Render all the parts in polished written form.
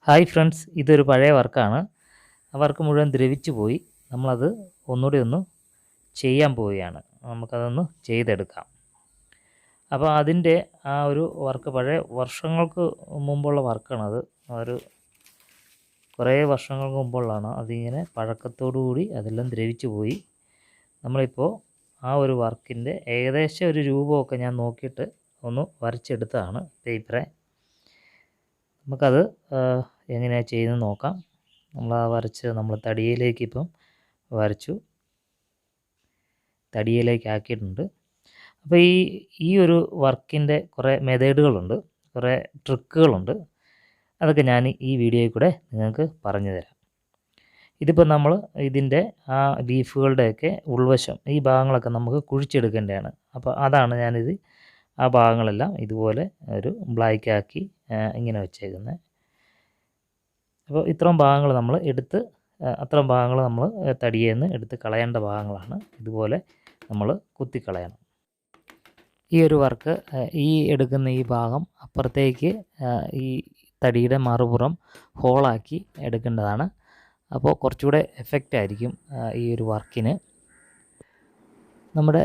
Hi friends, ഇതൊരു പഴയ വർക്കാണ്. ആ വർക്ക് മുഴുവൻ ദ്രവിച്ചു പോയി. നമ്മളത് ഒന്നുകൂടി ഒന്ന് ചെയ്യാൻ പോവുകയാണ്. നമുക്കതൊന്ന് ചെയ്തെടുക്കാം. അപ്പോൾ അതിൻ്റെ ആ ഒരു വർക്ക് പഴയ വർഷങ്ങൾക്ക് മുമ്പുള്ള വർക്കാണത്. ഒരു കുറേ വർഷങ്ങൾക്ക് മുമ്പുള്ളതാണ്. അതിങ്ങനെ പഴക്കത്തോടു കൂടി അതെല്ലാം ദ്രവിച്ചു പോയി. നമ്മളിപ്പോൾ ആ ഒരു വർക്കിൻ്റെ ഏകദേശം ഒരു രൂപമൊക്കെ ഞാൻ നോക്കിയിട്ട് ഒന്ന് വരച്ചെടുത്തതാണ് പേപ്പറെ. നമുക്കത് എങ്ങനെയാണ് ചെയ്യുന്നത് നോക്കാം. നമ്മൾ നമ്മൾ തടിയിലേക്ക് ഇപ്പം വരച്ചു, തടിയിലേക്ക് ആക്കിയിട്ടുണ്ട്. അപ്പോൾ ഈ ഒരു വർക്കിൻ്റെ കുറേ മെത്തേഡുകളുണ്ട്, കുറേ ട്രിക്കുകളുണ്ട്. അതൊക്കെ ഞാൻ ഈ വീഡിയോയിൽ കൂടെ നിങ്ങൾക്ക് പറഞ്ഞു തരാം. ഇതിപ്പോൾ നമ്മൾ ഇതിൻ്റെ ആ ലീഫുകളുടെയൊക്കെ ഉൾവശം ഈ ഭാഗങ്ങളൊക്കെ നമുക്ക് കുഴിച്ചെടുക്കേണ്ടതാണ്. അപ്പോൾ അതാണ് ഞാനിത് ആ ഭാഗങ്ങളെല്ലാം ഇതുപോലെ ഒരു ബ്ലാക്കാക്കി ഇങ്ങനെ വെച്ചേക്കുന്നത്. അപ്പോൾ ഇത്രയും ഭാഗങ്ങൾ നമ്മൾ എടുത്ത് അത്രയും ഭാഗങ്ങൾ നമ്മൾ തടിയിൽ നിന്ന് എടുത്ത് കളയേണ്ട ഭാഗങ്ങളാണ്. ഇതുപോലെ നമ്മൾ കുത്തിക്കളയണം. ഈ ഒരു വർക്ക് ഈ എടുക്കുന്ന ഈ ഭാഗം അപ്പുറത്തേക്ക് ഈ തടിയുടെ മറുപുറം ഹോളാക്കി എടുക്കേണ്ടതാണ്. അപ്പോൾ കുറച്ചുകൂടെ എഫക്റ്റ് ആയിരിക്കും ഈ ഒരു വർക്കിന്. നമ്മുടെ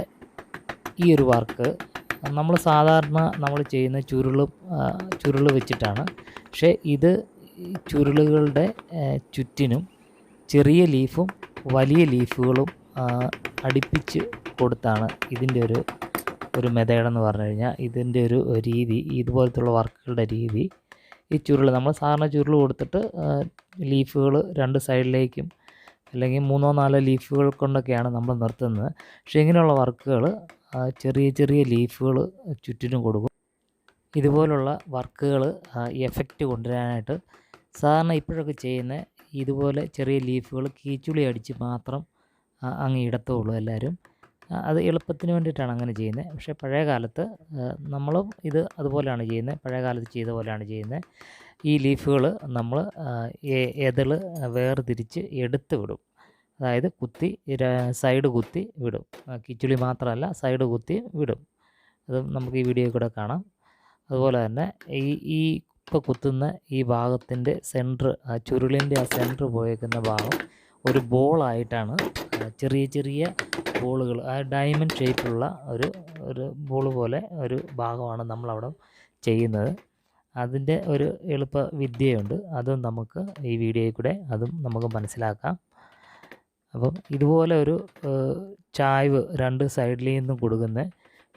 ഈ ഒരു വർക്ക് നമ്മൾ സാധാരണ നമ്മൾ ചെയ്യുന്ന ചുരുൾ വെച്ചിട്ടാണ്. പക്ഷേ ഇത് ചുരുളുകളുടെ ചുറ്റിനും ചെറിയ ലീഫും വലിയ ലീഫുകളും അടുപ്പിച്ച് കൊടുത്താണ് ഇതിൻ്റെ ഒരു മെത്തേഡെന്ന് പറഞ്ഞു കഴിഞ്ഞാൽ. ഇതിൻ്റെ ഒരു രീതി, ഇതുപോലത്തുള്ള വർക്കുകളുടെ രീതി, ഈ ചുരുൾ നമ്മൾ സാധാരണ ചുരുൾ കൊടുത്തിട്ട് ലീഫുകൾ രണ്ട് സൈഡിലേക്കും അല്ലെങ്കിൽ 3-4 ലീഫുകൾ കൊണ്ടൊക്കെയാണ് നമ്മൾ നിർത്തുന്നത്. പക്ഷേ ഇങ്ങനെയുള്ള വർക്കുകൾ ചെറിയ ചെറിയ ലീഫുകൾ ചുറ്റിനും കൊടുക്കും. ഇതുപോലുള്ള വർക്കുകൾ എഫക്റ്റ് കൊണ്ടുവരാനായിട്ട് സാധാരണ ഇപ്പോഴൊക്കെ ചെയ്യുന്ന ഇതുപോലെ ചെറിയ ലീഫുകൾ കീച്ചുളി അടിച്ച് മാത്രം അങ്ങ് ഇടത്തുള്ളൂ എല്ലാവരും. അത് എളുപ്പത്തിന് വേണ്ടിയിട്ടാണ് അങ്ങനെ ചെയ്യുന്നത്. പക്ഷേ പഴയ കാലത്ത് നമ്മളും ഇത് അതുപോലെയാണ് ചെയ്യുന്നത്. പഴയ കാലത്ത് ചെയ്ത പോലെയാണ് ചെയ്യുന്നത്. ഈ ലീഫുകൾ നമ്മൾ എതൾ വേർതിരിച്ച് എടുത്ത് വിടും. അതായത് കുത്തി സൈഡ് കുത്തി വിടും. കിച്ചുളി മാത്രമല്ല, സൈഡ് കുത്തി വിടും. അത് നമുക്ക് ഈ വീഡിയോയിൽ കൂടെ കാണാം. അതുപോലെ തന്നെ ഈ ഇപ്പോൾ കുത്തുന്ന ഈ ഭാഗത്തിൻ്റെ സെൻറ്റർ, ആ ചുരുളിൻ്റെ ആ സെൻറ്റർ പോയേക്കുന്ന ഭാഗം ഒരു ബോളായിട്ടാണ്, ചെറിയ ചെറിയ ബോളുകൾ, ആ ഡയമണ്ട് ഷേപ്പുള്ള ഒരു ബോൾ പോലെ ഒരു ഭാഗമാണ് നമ്മളവിടെ ചെയ്യുന്നത്. അതിൻ്റെ ഒരു എളുപ്പ വിദ്യയുണ്ട്. അതും നമുക്ക് ഈ വീഡിയോയിൽ കൂടെ അതും നമുക്ക് മനസ്സിലാക്കാം. അപ്പം ഇതുപോലെ ഒരു ചായ്വ് രണ്ട് സൈഡിൽ നിന്നും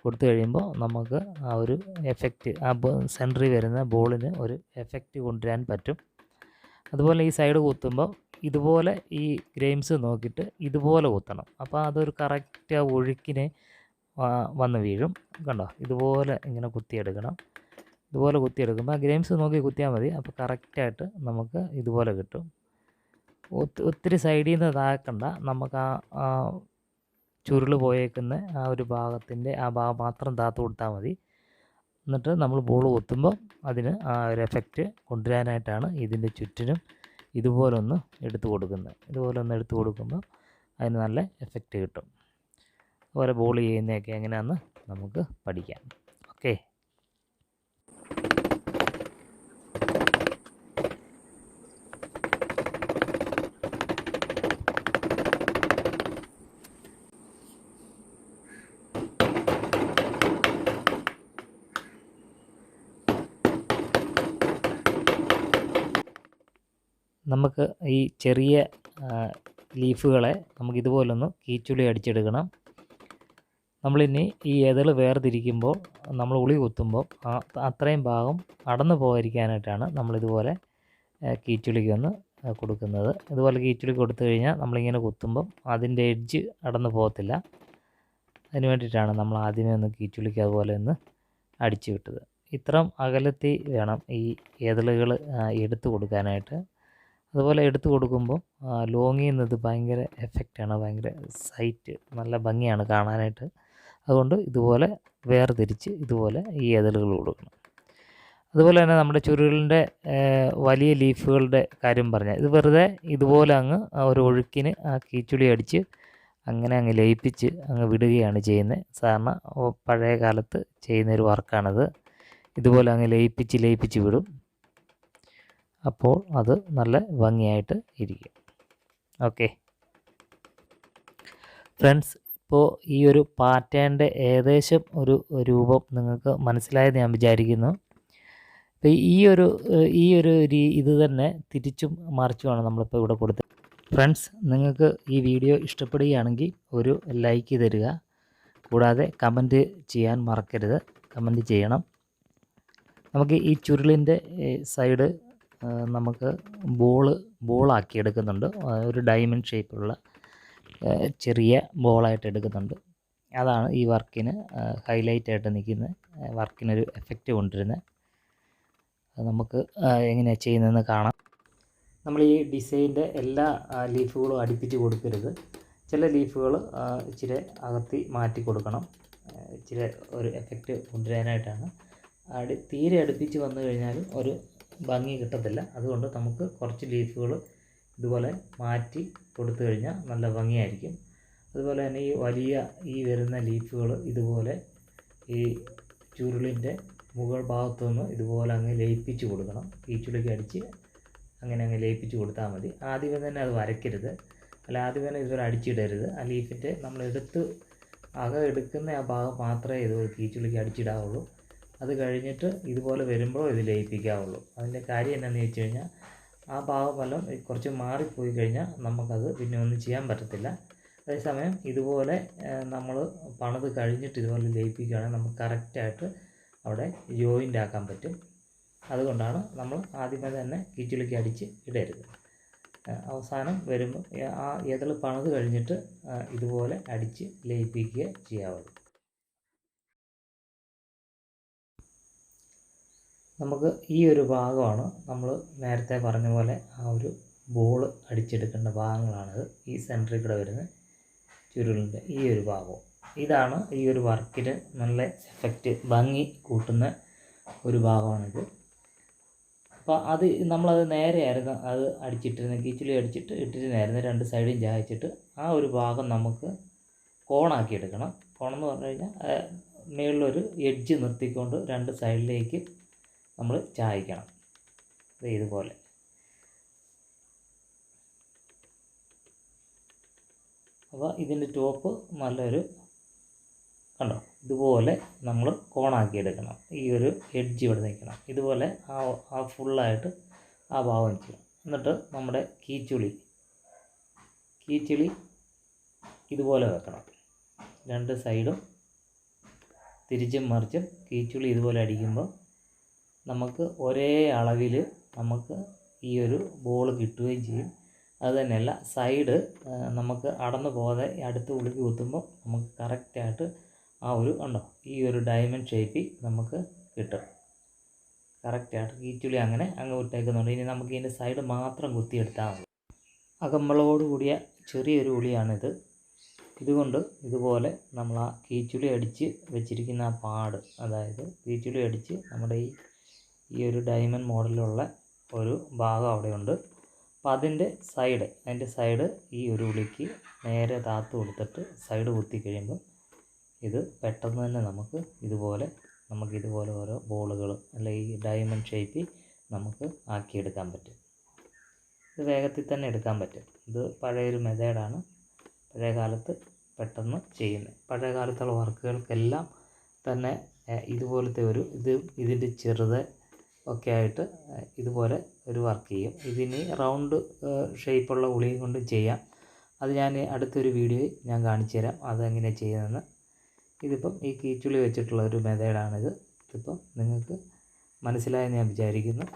കൊടുത്തു കഴിയുമ്പോൾ നമുക്ക് ആ ഒരു എഫക്റ്റ്, ആ സെൻറ്ററിൽ വരുന്ന ബോളിന് ഒരു എഫക്റ്റ് കൊണ്ടുവരാൻ പറ്റും. അതുപോലെ ഈ സൈഡ് കുത്തുമ്പോൾ ഇതുപോലെ ഈ ഗ്രെയിംസ് നോക്കിയിട്ട് ഇതുപോലെ കുത്തണം. അപ്പോൾ അതൊരു കറക്റ്റ് ആ ഒഴുക്കിനെ വന്ന് വീഴും. കണ്ടോ, ഇതുപോലെ ഇങ്ങനെ കുത്തിയെടുക്കണം. ഇതുപോലെ കുത്തിയെടുക്കുമ്പോൾ ആ ഗ്രെയിംസ് നോക്കി കുത്തിയാൽ മതി. അപ്പോൾ കറക്റ്റായിട്ട് നമുക്ക് ഇതുപോലെ കിട്ടും. ഒത്തിരി സൈഡിൽ നിന്ന് ഇതാക്കണ്ട. നമുക്ക് ആ ചുരുൾ പോയേക്കുന്ന ആ ഒരു ഭാഗത്തിൻ്റെ ആ ഭാഗം മാത്രം താത്ത് കൊടുത്താൽ മതി. എന്നിട്ട് നമ്മൾ ബോൾ കുത്തുമ്പോൾ അതിന് ആ ഒരു എഫക്റ്റ് കൊണ്ടുവരാനായിട്ടാണ് ഇതിൻ്റെ ചുറ്റിനും ഇതുപോലൊന്ന് എടുത്തു കൊടുക്കുന്നത്. ഇതുപോലൊന്ന് എടുത്തു കൊടുക്കുമ്പോൾ അതിന് നല്ല എഫക്റ്റ് കിട്ടും. അതുപോലെ ബോൾ ചെയ്യുന്നതൊക്കെ എങ്ങനെയാണെന്ന് നമുക്ക് പഠിക്കാം. ഓക്കെ. നമുക്ക് ഈ ചെറിയ ലീഫുകളെ നമുക്കിതുപോലൊന്ന് കീച്ചുളി അടിച്ചെടുക്കണം. നമ്മളിനി ഈ എതൾ വേർതിരിക്കുമ്പോൾ നമ്മൾ ഉളി കുത്തുമ്പോൾ അത്രയും ഭാഗം അടന്നു പോകാതിരിക്കാനായിട്ടാണ് നമ്മളിതുപോലെ കീച്ചുളിക്കൊന്ന് കൊടുക്കുന്നത്. ഇതുപോലെ കീച്ചുളി കൊടുത്തു കഴിഞ്ഞാൽ നമ്മളിങ്ങനെ കുത്തുമ്പം അതിൻ്റെ എഡ്ജ് അടന്നു പോകത്തില്ല. അതിന് വേണ്ടിയിട്ടാണ് നമ്മൾ ആദ്യമേ ഒന്ന് കീച്ചുളിക്ക് അതുപോലെ ഒന്ന് അടിച്ചു വിട്ടത്. ഇത്രയും അകലത്തിൽ വേണം ഈ എതളുകൾ എടുത്തു കൊടുക്കാനായിട്ട്. അതുപോലെ എടുത്തു കൊടുക്കുമ്പോൾ ലോങ്ങിൽ നിന്നത് ഭയങ്കര എഫക്റ്റാണ്, ഭയങ്കര സൈറ്റ്, നല്ല ഭംഗിയാണ് കാണാനായിട്ട്. അതുകൊണ്ട് ഇതുപോലെ വേർതിരിച്ച് ഇതുപോലെ ഈ എതളുകൾ കൊടുക്കണം. അതുപോലെ തന്നെ നമ്മുടെ ചുരുളിൻ്റെ വലിയ ലീഫുകളുടെ കാര്യം പറഞ്ഞാൽ, ഇത് വെറുതെ ഇതുപോലെ അങ്ങ് ഒരു ഒഴുക്കിന് ആ കീച്ചുളി അടിച്ച് അങ്ങനെ അങ്ങ് ലയിപ്പിച്ച് അങ്ങ് വിടുകയാണ് ചെയ്യുന്നത്. സാധാരണ പഴയ കാലത്ത് ചെയ്യുന്നൊരു വർക്കാണിത്. ഇതുപോലെ അങ്ങ് ലയിപ്പിച്ച് വിടും. അപ്പോൾ അത് നല്ല ഭംഗിയായിട്ട് ഇരിക്കും. ഓക്കെ ഫ്രണ്ട്സ്, ഇപ്പോൾ ഈ ഒരു പാറ്റേണിൻ്റെ ഏകദേശം ഒരു രൂപം നിങ്ങൾക്ക് മനസ്സിലായെന്ന് ഞാൻ വിചാരിക്കുന്നു. അപ്പോൾ ഈ ഒരു ഇത് തന്നെ തിരിച്ചും മറിച്ചുമാണ് നമ്മളിപ്പോൾ ഇവിടെ കൊടുത്തത്. ഫ്രണ്ട്സ്, നിങ്ങൾക്ക് ഈ വീഡിയോ ഇഷ്ടപ്പെടുകയാണെങ്കിൽ ഒരു ലൈക്ക് തരിക, കൂടാതെ കമൻറ്റ് ചെയ്യാൻ മറക്കരുത്. കമൻറ്റ് ചെയ്യണം. നമുക്ക് ഈ ചുരുളിൻ്റെ സൈഡ് നമുക്ക് ബോളാക്കി എടുക്കുന്നുണ്ട്. ഒരു ഡയമണ്ട് ഷേപ്പിലുള്ള ചെറിയ ബോളായിട്ട് എടുക്കുന്നുണ്ട്. അതാണ് ഈ വർക്കിന് ഹൈലൈറ്റായിട്ട് നിൽക്കുന്നത്, വർക്കിനൊരു എഫക്റ്റ് കൊണ്ടുവരുന്നത്. അത് നമുക്ക് എങ്ങനെയാണ് ചെയ്യുന്നതെന്ന് കാണാം. നമ്മൾ ഈ ഡിസൈൻ്റെ എല്ലാ ലീഫുകളും അടുപ്പിച്ച് കൊടുക്കരുത്. ചില ലീഫുകൾ ഇച്ചിരി അകത്തി മാറ്റി കൊടുക്കണം, ഇച്ചിരി ഒരു എഫക്റ്റ് കൊണ്ടുവരാനായിട്ടാണ്. തീരെ അടുപ്പിച്ച് വന്നു കഴിഞ്ഞാൽ ഒരു ഭംഗി കിട്ടത്തില്ല. അതുകൊണ്ട് നമുക്ക് കുറച്ച് ലീഫുകൾ ഇതുപോലെ മാറ്റി കൊടുത്തു കഴിഞ്ഞാൽ നല്ല ഭംഗിയായിരിക്കും. അതുപോലെ തന്നെ ഈ വരുന്ന ലീഫുകൾ ഇതുപോലെ ഈ ചുരുളിൻ്റെ മുകൾ ഭാഗത്തുനിന്ന് ഇതുപോലെ അങ്ങ് ലയിപ്പിച്ച് കൊടുക്കണം. ഈ ചുളിക്ക് അടിച്ച് അങ്ങ് ലയിപ്പിച്ച് കൊടുത്താൽ മതി. ആദ്യമേ തന്നെ അത് വരയ്ക്കരുത്, അല്ല ആദ്യമേ തന്നെ ഇതുപോലെ അടിച്ചിടരുത്. ആ ലീഫിൻ്റെ നമ്മൾ എടുക്കുന്ന ആ ഭാഗം മാത്രമേ ഇതുപോലെ കീച്ചുളിക്ക് അടിച്ചിടാവുള്ളൂ. അത് കഴിഞ്ഞിട്ട് ഇതുപോലെ വരുമ്പോൾ ഇത് ലയിപ്പിക്കാവുള്ളൂ. അതിൻ്റെ കാര്യം എന്താണെന്ന് വെച്ച് കഴിഞ്ഞാൽ ആ ഭാഗമെല്ലാം കുറച്ച് മാറിപ്പോയി കഴിഞ്ഞാൽ നമുക്കത് പിന്നെ ഒന്നും ചെയ്യാൻ പറ്റത്തില്ല. അതേസമയം ഇതുപോലെ നമ്മൾ പണിത് കഴിഞ്ഞിട്ട് ഇതുപോലെ ലയിപ്പിക്കുകയാണെങ്കിൽ നമുക്ക് കറക്റ്റായിട്ട് അവിടെ ജോയിൻ്റ് ആക്കാൻ പറ്റും. അതുകൊണ്ടാണ് നമ്മൾ ആദ്യമേ തന്നെ കീച്ചുളിക്ക് അടിച്ച് ഇടരുത്. അവസാനം വരുമ്പോൾ ആ ഏതൾ പണിത് കഴിഞ്ഞിട്ട് ഇതുപോലെ അടിച്ച് ലയിപ്പിക്കുക ചെയ്യാവുള്ളൂ. നമുക്ക് ഈ ഒരു ഭാഗമാണ് നമ്മൾ നേരത്തെ പറഞ്ഞ പോലെ ആ ഒരു ബോൾ അടിച്ചെടുക്കേണ്ട ഭാഗങ്ങളാണിത്. ഈ സെൻറ്ററിൽ കൂടെ വരുന്ന ചുരുളിൻ്റെ ഈ ഒരു ഭാഗവും ഇതാണ് ഈ ഒരു വർക്കിന് നല്ല എഫക്റ്റ് ഭംഗി കൂട്ടുന്ന ഒരു ഭാഗമാണിത്. അപ്പോൾ നമ്മളത് നേരെയായിരുന്നു അത് അടിച്ചിട്ടിരുന്നത്, കീച്ചുളി അടിച്ചിട്ട് ഇട്ടിരുന്നായിരുന്നു. രണ്ട് സൈഡും ചായച്ചിട്ട് ആ ഒരു ഭാഗം നമുക്ക് കോണാക്കി എടുക്കണം. കോണെന്ന് പറഞ്ഞു കഴിഞ്ഞാൽ മുകളിലൊരു എഡ്ജ് നിർത്തിക്കൊണ്ട് രണ്ട് സൈഡിലേക്ക് നമ്മൾ ചായക്കണം. ഇതുപോലെ അപ്പോൾ ഇതിൻ്റെ ടോപ്പ് നല്ലൊരു കണ്ടോ, ഇതുപോലെ നമ്മൾ കോണാക്കി എടുക്കണം. ഈ ഒരു എഡ്ജ് ഇവിടെ നിൽക്കണം. ഇതുപോലെ ആ ഫുള്ളായിട്ട് ആ ഭാഗം ചെയ്യണം. എന്നിട്ട് നമ്മുടെ കീച്ചുളി ഇതുപോലെ വെക്കണം. രണ്ട് സൈഡും തിരിച്ചും മറിച്ചും കീച്ചുളി ഇതുപോലെ അടിക്കുമ്പോൾ നമുക്ക് ഒരേ അളവിൽ നമുക്ക് ഈ ഒരു ബോൾ കിട്ടുകയും ചെയ്യും. അതുതന്നെയല്ല സൈഡ് നമുക്ക് അടന്നു പോകാതെ അടുത്ത് ഉളുക്കി കുത്തുമ്പോൾ നമുക്ക് കറക്റ്റായിട്ട് ആ ഒരു ഉണ്ടോ ഈ ഒരു ഡയമണ്ട് ഷേപ്പിൽ നമുക്ക് കിട്ടും. കറക്റ്റായിട്ട് കീച്ചുളി അങ്ങനെ അങ്ങ് വിട്ടേക്കുന്നുണ്ട്. ഇനി നമുക്ക് ഇതിൻ്റെ സൈഡ് മാത്രം കുത്തിയെടുത്താൽ മതി. അകമ്പളോട് കൂടിയ ചെറിയൊരു ഉളിയാണിത്. ഇതുകൊണ്ട് ഇതുപോലെ നമ്മൾ ആ കീച്ചുളി അടിച്ച് വെച്ചിരിക്കുന്ന ആ പാട്, അതായത് കീച്ചുളി അടിച്ച് നമ്മുടെ ഈ ഒരു ഡയമണ്ട് മോഡലുള്ള ഒരു ഭാഗം അവിടെയുണ്ട്. അപ്പോൾ അതിൻ്റെ സൈഡ് ഈ ഒരു ഉളിക്ക് നേരെ താത്ത് കൊടുത്തിട്ട് സൈഡ് കുത്തി കഴിയുമ്പോൾ ഇത് പെട്ടെന്ന് തന്നെ നമുക്ക് ഇതുപോലെ ഓരോ ബോളുകൾ അല്ല ഈ ഡയമണ്ട് ഷേപ്പിൽ നമുക്ക് ആക്കിയെടുക്കാൻ പറ്റും. ഇത് വേഗത്തിൽ തന്നെ എടുക്കാൻ പറ്റും. ഇത് പഴയൊരു മെത്തേഡാണ്, പഴയ കാലത്ത് പെട്ടെന്ന് ചെയ്യുന്നത്. പഴയ കാലത്തുള്ള വർക്കുകൾക്കെല്ലാം തന്നെ ഇതുപോലത്തെ ഇതിൻ്റെ ചെറുത് ഒക്കെ ആയിട്ട് ഇതുപോലെ ഒരു വർക്ക് ചെയ്യും. ഇതിന് റൗണ്ട് ഷേപ്പുള്ള ഉളിയും കൊണ്ട് ചെയ്യാം. അത് ഞാൻ അടുത്തൊരു വീഡിയോയിൽ ഞാൻ കാണിച്ചു തരാം അതെങ്ങനെയാണ് ചെയ്യുന്നതെന്ന്. ഇതിപ്പം ഈ കീച്ചുളി വെച്ചിട്ടുള്ള ഒരു മെത്തേഡാണിത്. ഇതിപ്പം നിങ്ങൾക്ക് മനസ്സിലായെന്ന് ഞാൻ വിചാരിക്കുന്നു.